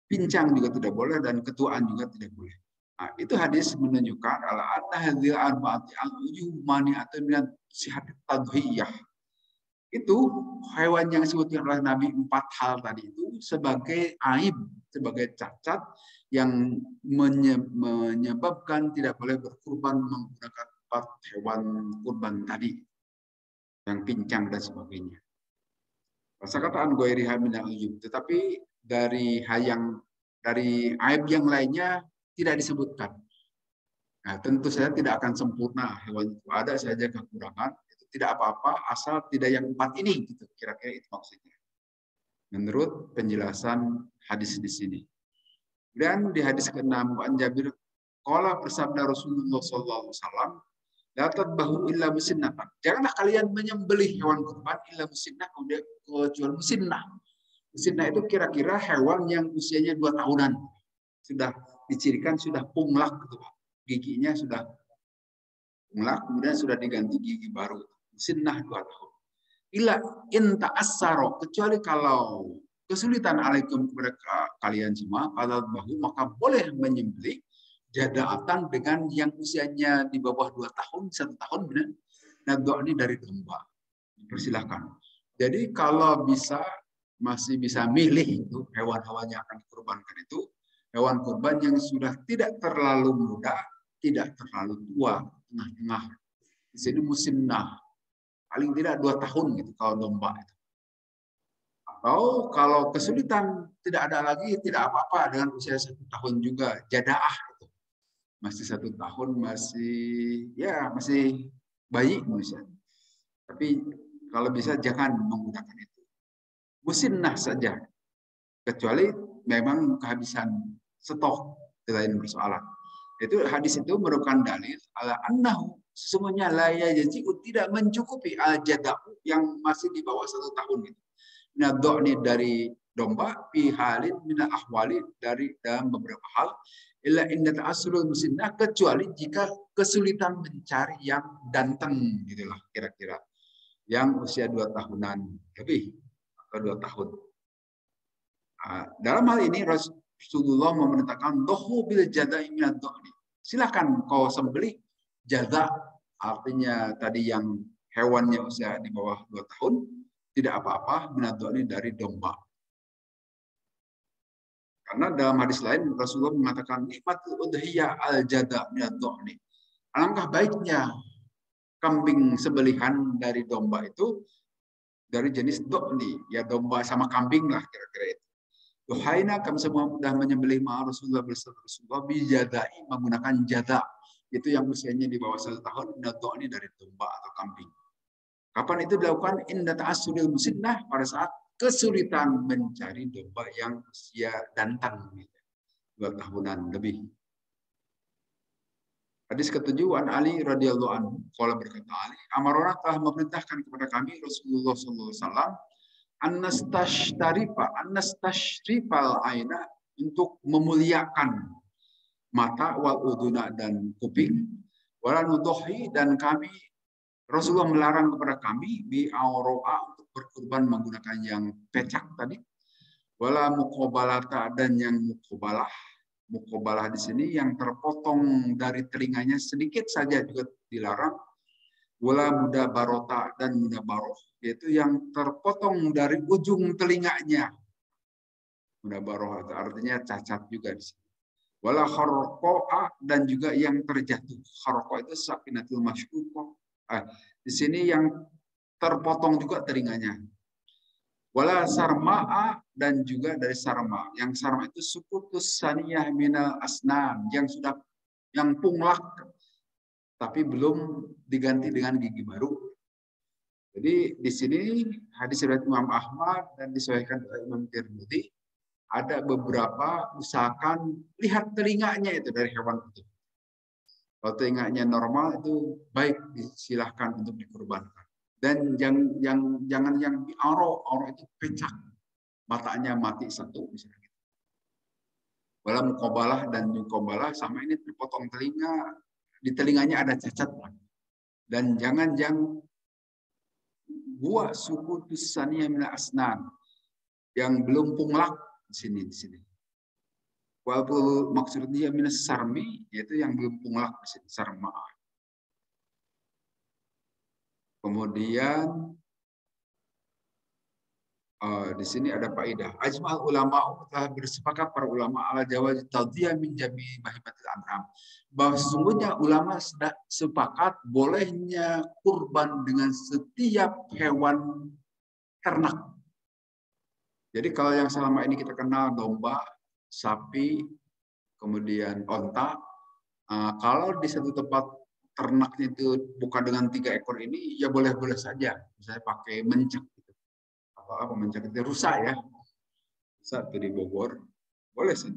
pincang juga tidak boleh dan ketuaan juga tidak boleh. Nah, itu hadis menunjukkan ala anna hadhil arba'ati al-ujumani atau min sihat tadhiyah. Itu hewan yang disebutkan oleh Nabi 4 hal tadi itu sebagai aib, sebagai cacat yang menyebabkan tidak boleh berkurban menggunakan 4 hewan kurban tadi yang pincang dan sebagainya. Perkataan goiriha minal ujub, tetapi dari aib yang lainnya tidak disebutkan. Nah, tentu saja tidak akan sempurna hewan itu ada saja kekurangan, itu tidak apa-apa asal tidak yang 4 ini gitu. Kira-kira itu maksudnya. Menurut penjelasan hadis di sini. Dan di hadis ke-6 An Jabir qala bersabda Rasulullah sallallahu alaihi wasallam, la tadbahu illa musinnatan. Janganlah kalian menyembelih hewan kurban illa musinnah kecuali musinnah. Musinnah itu kira-kira hewan yang usianya 2 tahunan. Sudah dicirikan sudah punglak gitu, Pak. Giginya sudah punglak, kemudian sudah diganti gigi baru. Musinnah 2 tahun. Illa in ta'assaro, kecuali kalau kesulitan alaikum kepada kalian semua, kalau bahu maka boleh menyembelih jadaatan dengan yang usianya di bawah 2 tahun, 1 tahun benar. Nah, ini dari domba. Persilahkan. Jadi kalau bisa masih bisa milih itu hewan-hewan yang akan dikurbankan itu hewan kurban yang sudah tidak terlalu muda, tidak terlalu tua, tengah-tengah. Di sini musinnah. Paling tidak 2 tahun gitu kalau domba itu. Atau kalau kesulitan tidak ada lagi, tidak apa-apa dengan usia 1 tahun juga jadaah itu. Masih 1 tahun masih bayi misalnya. Tapi kalau bisa jangan menggunakan itu. Musinnah saja. Kecuali memang kehabisan stok, lain persoalan. Itu hadis itu merupakan dalil ala annahu sesungguhnya la yaji'u tidak mencukupi al-jada'u yang masih di bawah 1 tahun itu. Nadhani dari domba fi halin min ahwali dari dalam beberapa hal illa inna ta'assulul musinnah kecuali jika kesulitan mencari yang ganteng gitulah kira-kira yang usia 2 tahunan lebih atau 2 tahun. Dalam hal ini Rasulullah memerintahkan dohu bil jada'i minad dhani. Silakan kau sembelih jada, artinya tadi yang hewannya usia di bawah 2 tahun tidak apa-apa minad dhani dari domba. Karena dalam hadis lain Rasulullah mengatakan nikmatul udhiyah al jada minad dhani. Alangkah baiknya kambing sembelihan dari domba itu dari jenis dhani, ya domba sama kambing lah kira-kira itu. Yuhaina kami semua sudah menyembelih Rasulullah bersama Rasulullah bijadai menggunakan jada itu yang usianya di bawah 1 tahun ini dari domba atau kambing. Kapan itu dilakukan? Inda ta'assulil musinnah pada saat kesulitan mencari domba yang usia jantan 2 tahunan lebih. Hadis ke-7 an Ali radhiyallahu anhu qala berkata Ali amarona telah memerintahkan kepada kami Rasulullah sallallahu alaihi wasallam annastashrifal aina untuk memuliakan mata wal uduna dan kuping wala nudhi dan kami Rasulullah melarang kepada kami bi auroa untuk berkurban menggunakan yang pecak tadi wala muqabalata dan yang muqabalah di sini yang terpotong dari telinganya sedikit saja juga dilarang wala muda barota dan muda baroh yaitu yang terpotong dari ujung telinganya. Muda baroh itu artinya cacat juga di sini. Wala kharqa'a dan juga yang terjatuh. Kharqa itu sakinatul masyuqah Di sini yang terpotong juga telinganya. Wala sarma'a, dan juga dari sarma. Yang sarma itu sukutus saniyah minal asnan, yang punglak tapi belum diganti dengan gigi baru. Jadi di sini hadis riwayat Imam Ahmad dan disesuaikan oleh Imam Tirmidzi, ada beberapa usahakan lihat telinganya itu dari hewan itu. Kalau telinganya normal itu baik, disilahkan untuk dikurbankan. Dan jangan yang aro itu pecah, matanya mati satu misalnya. Walau mukobalah dan mukobalah sama ini terpotong telinga, di telinganya ada cacat. Dan jangan yang buah suku tusania mina asnan, yang belum punglak di sini. Walaupun maksudnya minus sarmi, yaitu yang belum punglak di sini, sarma. Kemudian di sini ada faedah. Ajma'al ulama telah bersepakat para ulama ala jawaz tadhiyah min jami bahimatil an'am. Bahwa sesungguhnya ulama sudah sepakat bolehnya kurban dengan setiap hewan ternak. Jadi kalau yang selama ini kita kenal domba, sapi, kemudian onta, kalau di satu tempat ternaknya itu bukan dengan 3 ekor ini, ya boleh-boleh saja. Misalnya pakai mencak. Apa mencak itu rusak ya. Rusak di Bogor. Boleh saja.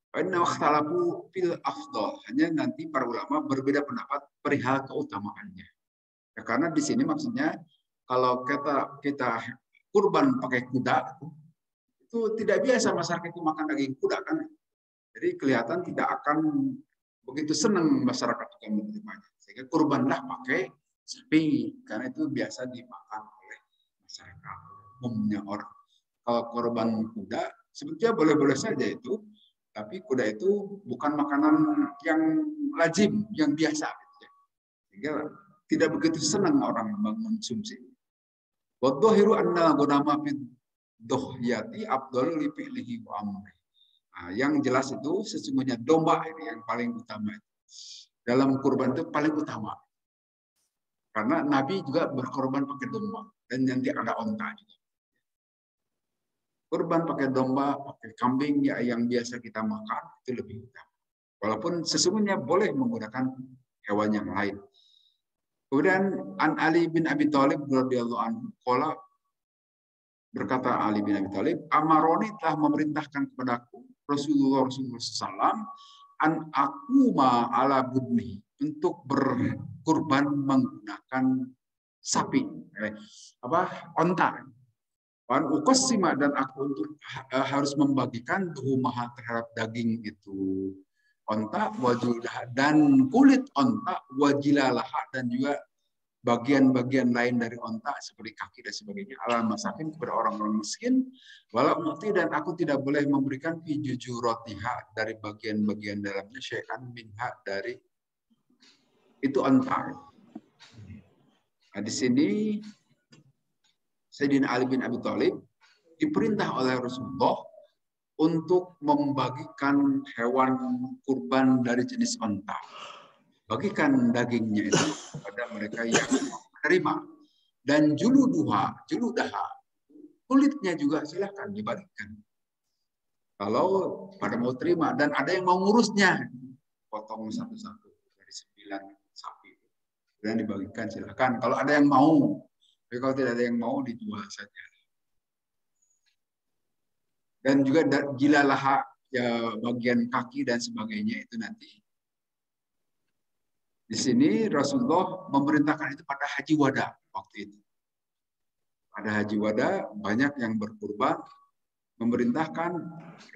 Karena wakhtalafu fil afdal. Hanya nanti para ulama berbeda pendapat perihal keutamaannya. Ya, karena di sini maksudnya kalau kita kurban pakai kuda, itu tidak biasa masyarakat itu makan daging kuda kan. Jadi kelihatan tidak akan begitu senang masyarakat itu menerimanya. Sehingga kurbanlah pakai sapi, karena itu biasa dimakan oleh masyarakat umumnya orang. Kalau korban kuda, sebetulnya boleh-boleh saja itu, tapi kuda itu bukan makanan yang lazim, yang biasa. Sehingga tidak begitu senang orang mengkonsumsi. Wadzahiru anna gunama fid dohyati afdalu li fi'lihi wa amri. Nah, yang jelas itu sesungguhnya domba ini yang paling utama. Dalam kurban itu paling utama. Karena Nabi juga berkorban pakai domba. Dan nanti ada onta juga. Kurban pakai domba, pakai kambing ya, yang biasa kita makan itu lebih utama. Walaupun sesungguhnya boleh menggunakan hewan yang lain. Kemudian An Ali bin Abi Thalib radhiyallahu anhu qala, berkata Ali bin Abi Thalib, Amaroni telah memerintahkan kepadaku Rasulullah SAW an akuma ala budni, untuk berkurban menggunakan sapi, onta. Wan ukosima, dan aku untuk harus membagikan duhumah terhadap daging itu onta, wajulah dan kulit onta, wajilalah dan juga bagian-bagian lain dari onta seperti kaki dan sebagainya, ala masakin, kepada orang-orang miskin. Walau mukti, dan aku tidak boleh memberikan fi jujuratiha, dari bagian-bagian dalamnya, syai'an minha, dari itu onta. Nah, di sini Sayyidina Ali bin Abi Thalib diperintah oleh Rasulullah untuk membagikan hewan kurban dari jenis onta. Bagikan dagingnya itu kepada mereka yang menerima. Dan juludaha, kulitnya juga silakan dibagikan. Kalau pada mau terima, dan ada yang mau ngurusnya, potong satu-satu dari 9 sapi. Dan dibagikan silakan. Kalau ada yang mau. Tapi kalau tidak ada yang mau, dijual saja. Dan juga jilalah, ya, bagian kaki dan sebagainya itu nanti. Di sini Rasulullah memerintahkan itu pada haji wada waktu itu. Pada haji wada banyak yang berkurban, memerintahkan,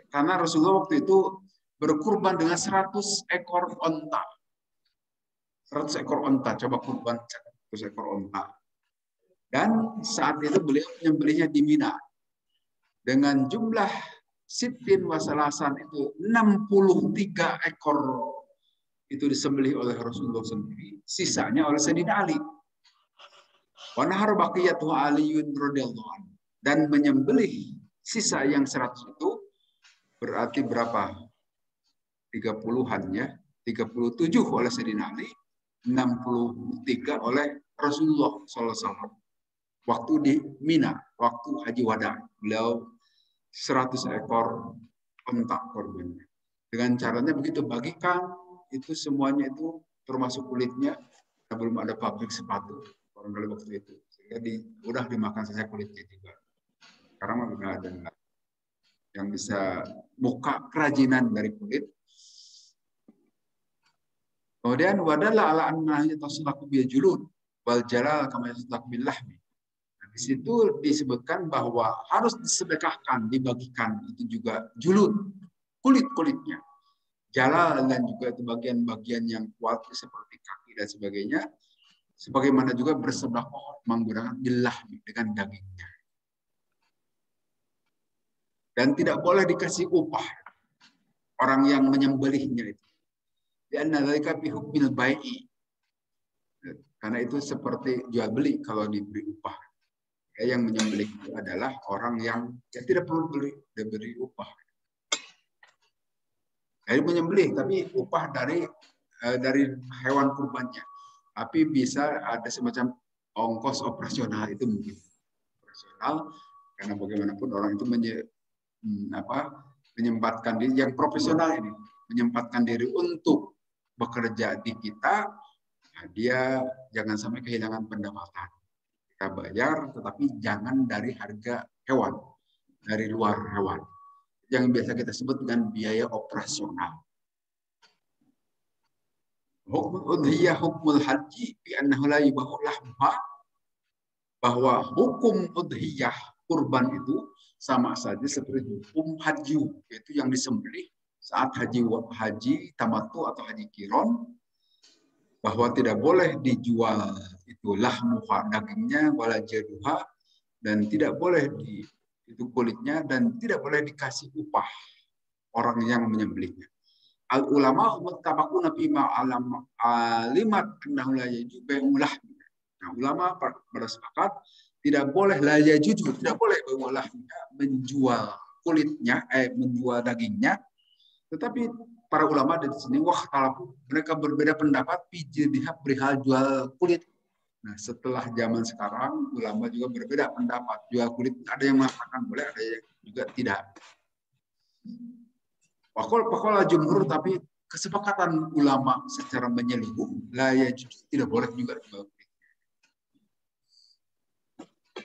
karena Rasulullah waktu itu berkurban dengan 100 ekor onta. 100 ekor onta, coba kurban 100 ekor onta. Dan saat itu beliau menyembelihnya di Mina. Dengan jumlah sitin wasalasan itu 63 ekor itu disembelih oleh Rasulullah sendiri. Sisanya oleh Sayyidina Ali. Wa nahar baqiyatu Aliyun radhiyallahu anhu. Dan menyembelih sisa yang 100 itu berarti berapa? 30-an ya. 37 oleh Sayyidina Ali, 63 oleh Rasulullah SAW. Waktu di Mina, waktu Haji Wada, beliau 100 ekor unta korbannya. Dengan caranya begitu, bagikan itu semuanya itu termasuk kulitnya, belum ada pabrik sepatu barangkali waktu itu. Sehingga udah dimakan saja kulitnya juga. Sekarang udah ada yang bisa buka kerajinan dari kulit. Kemudian wadalla ala annahu taslaku bil julud wal jalal kama yaslaku bil lahmi. Di situ disebutkan bahwa harus disedekahkan, dibagikan itu juga julud, kulit-kulitnya. Jalal dan juga itu bagian-bagian yang kuat seperti kaki dan sebagainya. Sebagaimana juga bersedekah menggunakan billah dengan dagingnya. Dan tidak boleh dikasih upah orang yang menyembelihnya itu. Dan dzalika fi hukmil bai'i. Karena itu seperti jual beli kalau diberi upah. Yang menyembelih itu adalah orang yang tidak perlu diberi upah. Dari menyembelih, tapi upah dari hewan kurbannya. Tapi bisa ada semacam ongkos operasional itu mungkin. Operasional, karena bagaimanapun orang itu menyempatkan diri, yang profesional ini, menyempatkan diri untuk bekerja di kita, nah dia jangan sampai kehilangan pendapatan. Kita bayar, tetapi jangan dari harga hewan, dari luar hewan. Yang biasa kita sebut dengan biaya operasional. Hukmul udhiyah hukmul haji bi annahu la yubahu lahmuha, bahwa hukum udhiyah kurban itu sama saja seperti hukum haji, yaitu yang disembelih saat haji tamattu atau haji kiron, bahwa tidak boleh dijual itu lahmuha dagingnya wala jaduha, dan tidak boleh itu kulitnya, dan tidak boleh dikasih upah orang yang menyembelihnya. Al ulama muttafaquna fi ma alimat annahu la yajuzu bai'ul lahmi. Nah, ulama bersepakat tidak boleh la yajuzu, tidak boleh bai'ul lahmi, menjual kulitnya, menjual dagingnya. Tetapi para ulama di sini mereka berbeda pendapat pijidihab perihal jual kulit. Nah, setelah zaman sekarang ulama juga berbeda pendapat jual kulit. Ada yang mengatakan boleh, ada yang juga tidak. Pakola jumhur, tapi kesepakatan ulama secara menyeluruh la yajuzu, tidak boleh juga jual kulit.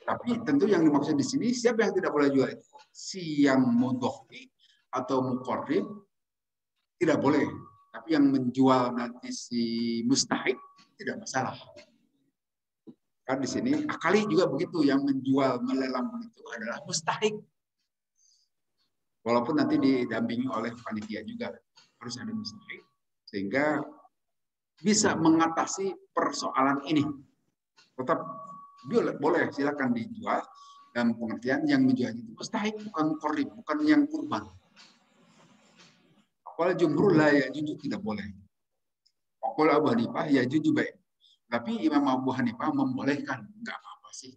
Tapi tentu yang dimaksud di sini siapa yang tidak boleh jual itu? Si yang mudhohi atau muqarrib tidak boleh. Tapi yang menjual nanti si mustahik tidak masalah. Kan di sini akali juga begitu, yang menjual melelang itu adalah mustahik. Walaupun nanti didampingi oleh panitia juga, harus ada mustahik sehingga bisa mengatasi persoalan ini. Tetap boleh, silakan dijual, dan pengertian yang menjual itu mustahik, bukan korib, bukan yang kurban. Kalau jumhur lah ya jujur tidak boleh. Kalau Abu Hanifah ya jujur baik. Tapi Imam Abu Hanifah membolehkan, nggak apa-apa sih.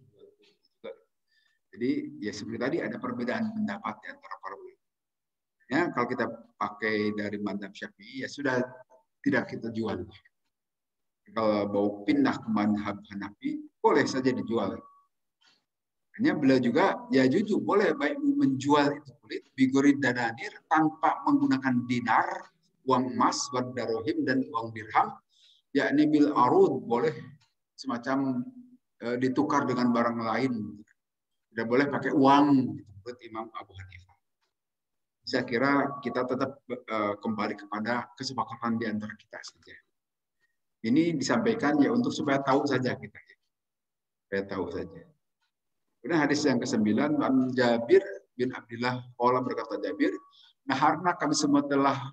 Jadi ya seperti tadi ada perbedaan pendapat di antara para ulama. Ya, kalau kita pakai dari mazhab Syafi'i ya sudah tidak kita jual. Kalau mau pindah ke mazhab Hanafi boleh saja dijual. Hanya beliau juga ya jujur boleh baik menjual itu kulit bigori dananir tanpa menggunakan dinar, uang emas, wadarohim, dan uang dirham, yakni bil arud, boleh semacam ditukar dengan barang lain. Tidak boleh pakai uang, menurut Imam Abu Hanifah. Saya kira kita tetap kembali kepada kesepakatan di antara kita saja. Ini disampaikan ya untuk supaya tahu saja kita. Supaya tahu saja. Kemudian hadis yang ke-9, Jabir bin Abdullah qala, berkata Jabir, naharna, kami semua telah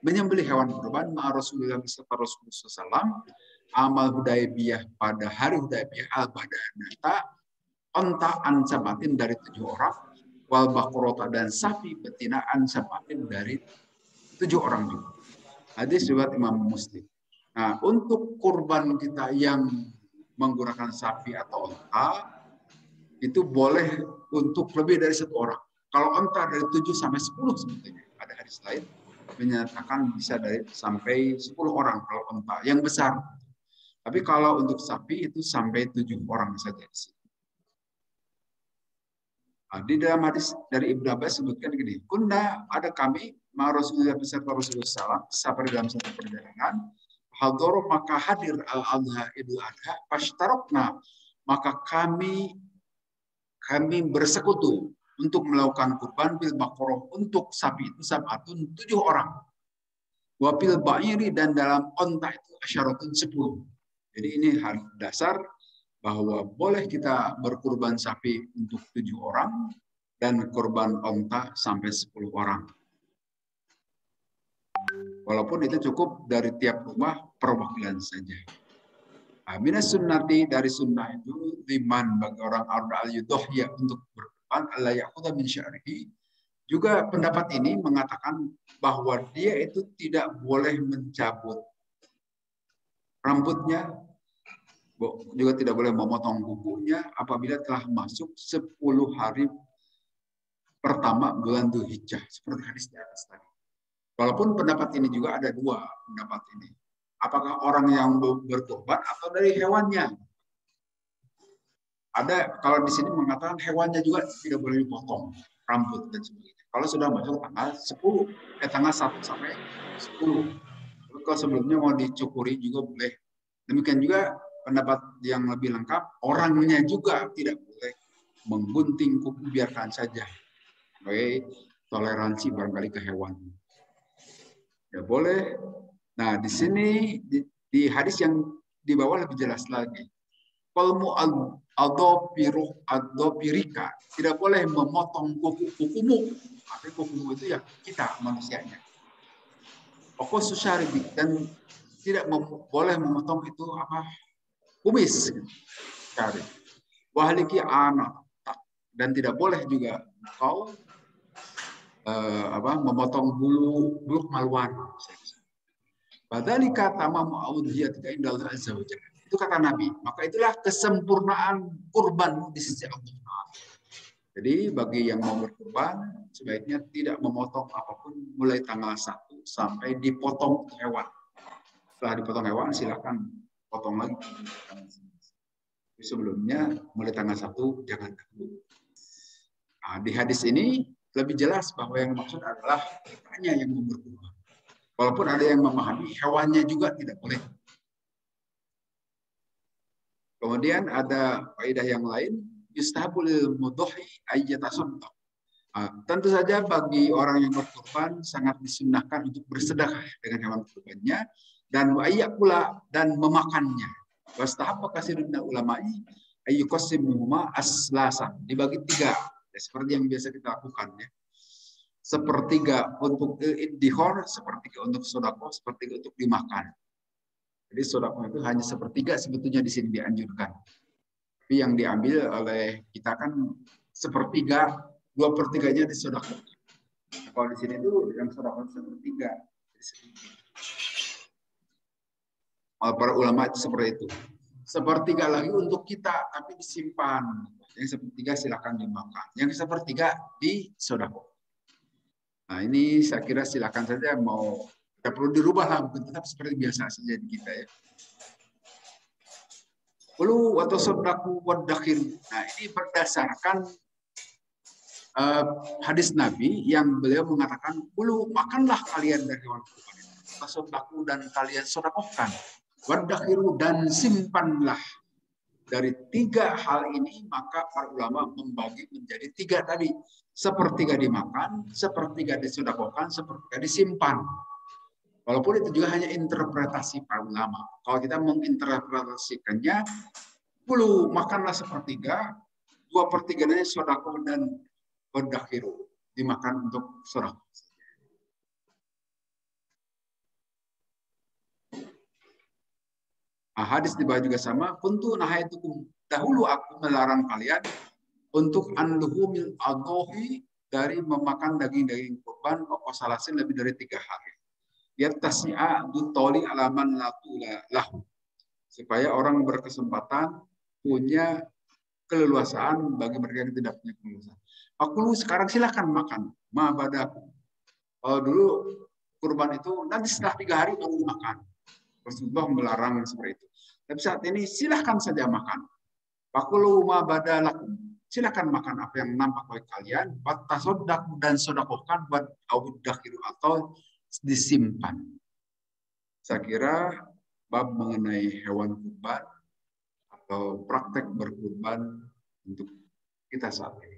menyembelih hewan kurban ma'a Rasulullah serta Rasulullah SAW, amal Hudaybiyah pada hari Hudaybiyah, al-badanata, onta ansabatin dari 7 orang, wal bakurota, dan sapi betina ansabatin dari 7 orang juga. Hadis riwayat Imam Muslim. Nah, untuk kurban kita yang menggunakan sapi atau onta, itu boleh untuk lebih dari 1 orang. Kalau onta dari 7 sampai 10 sebetulnya. Ada hadis lain menyatakan bisa dari sampai 10 orang kalau onta yang besar. Tapi kalau untuk sapi itu sampai 7 orang saja di sini. Nah, di dalam hadis dari Ibnu Abbas sebutkan gini, kunna ada kami ma Rasulullah beserta Rasulullah SAW sampai dalam satu perjalanan, hadoro maka hadir al-adha idul adha, pashtarokna maka kami bersekutu untuk melakukan kurban bil baqarah untuk sapi itu sabatun 7 orang. Wapil ba'iri dan dalam onta itu asyaratun 10. Jadi ini hal dasar bahwa boleh kita berkurban sapi untuk 7 orang dan kurban onta sampai 10 orang. Walaupun itu cukup dari tiap rumah perwakilan saja. Minas sunnati dari sunnah itu liman bagi orang arba al-yudohya untuk berkurban alla yakhudha min sya'rihi. Juga pendapat ini mengatakan bahwa dia itu tidak boleh mencabut rambutnya, juga tidak boleh memotong kukunya apabila telah masuk 10 hari pertama bulan Dzulhijjah, seperti hadis di atas tadi. Walaupun pendapat ini juga ada 2 pendapat ini. Apakah orang yang berkorban atau dari hewannya? Ada kalau di sini mengatakan hewannya juga tidak boleh dipotong rambut dan sebagainya. Kalau sudah masuk tanggal 10, tanggal 1 sampai 10. Kalau sebelumnya mau dicukuri juga boleh. Demikian juga pendapat yang lebih lengkap, orangnya juga tidak boleh menggunting kuku, biarkan saja. Sebagai toleransi barangkali ke hewan. Ya boleh. Nah, di sini di hadis yang di bawah lebih jelas lagi. Qalmu adopirika, tidak boleh memotong kuku-kukumu. Tapi kukumu itu ya kita manusianya. Pokok susyaribik dan tidak boleh memotong itu apa? Kumis. Syarib. Wahliki anak dan tidak boleh juga kau memotong bulu maluan. Badzalika tamamu awdhiyatika indallah azza wa jalla. Itu kata Nabi. Maka itulah kesempurnaan kurban di sisi Allah. Jadi bagi yang mau berkurban sebaiknya tidak memotong apapun mulai tanggal 1 sampai dipotong hewan. Setelah dipotong hewan silakan potong lagi. Sebelumnya mulai tanggal 1 jangan dulu. Nah, di hadis ini lebih jelas bahwa yang maksud adalah kitanya yang mau berkurban. Walaupun ada yang memahami hewannya juga tidak boleh. Kemudian ada faedah yang lain, yustahabul mudhi ayyatasaddaq. Tentu saja bagi orang yang berkurban sangat disunnahkan untuk bersedekah dengan hewan kurbannya dan wa'iyyak pula dan memakannya. Wastahabba katsirun ulama'i ayyuqassimuhuma aslasa, dibagi 3 ya, seperti yang biasa kita lakukan ya. Sepertiga untuk iddihor, sepertiga untuk sedekah, sepertiga untuk dimakan. Jadi sedekah itu hanya sepertiga sebetulnya di sini dianjurkan. Tapi yang diambil oleh kita kan sepertiga, 2/3-nya disedekah. Kalau di sini itu yang sedekah sepertiga. Para ulama itu seperti itu. Sepertiga lagi untuk kita, tapi disimpan. Yang sepertiga silakan dimakan. Yang sepertiga disedekah. Nah ini saya kira silakan saja mau tidak perlu dirubah lah, mungkin tetap seperti biasa saja di kita ya. Ulu atau sodaku wadakhir. Nah ini berdasarkan hadis Nabi yang beliau mengatakan, ulu makanlah kalian dari hewan kurban itu. Sodaku dan kalian sodakohkan. Wadakhiru dan simpanlah. Dari 3 hal ini maka para ulama membagi menjadi 3 tadi. Sepertiga dimakan, sepertiga disedekahkan, sepertiga disimpan. Walaupun itu juga hanya interpretasi para ulama. Kalau kita menginterpretasikannya, dulu makanlah sepertiga, 2/3-nya sedekah dan wadakhiru, dimakan untuk sedekah. Hadis di bawah juga sama. Kuntu nahaitukum, dahulu aku melarang kalian untuk anluhumil adhohi, dari memakan daging-daging kurban pokok salasin lebih dari 3 hari. Yatasni'a dutoli alaman lahu, supaya orang berkesempatan punya keleluasaan bagi mereka yang tidak punya keleluasaan. Aku sekarang silakan makan. Ma badaku. Kalau dulu kurban itu nanti setelah 3 hari baru makan. Rasulullah melarang seperti itu. Tapi saat ini silahkan saja makan. Fakulu ma badalakum. Silakan makan apa yang nampak bagi kalian. Watasoddak dan sodakohkan buat awudakiru atau disimpan. Saya kira bab mengenai hewan kurban atau praktek berkurban untuk kita saat ini.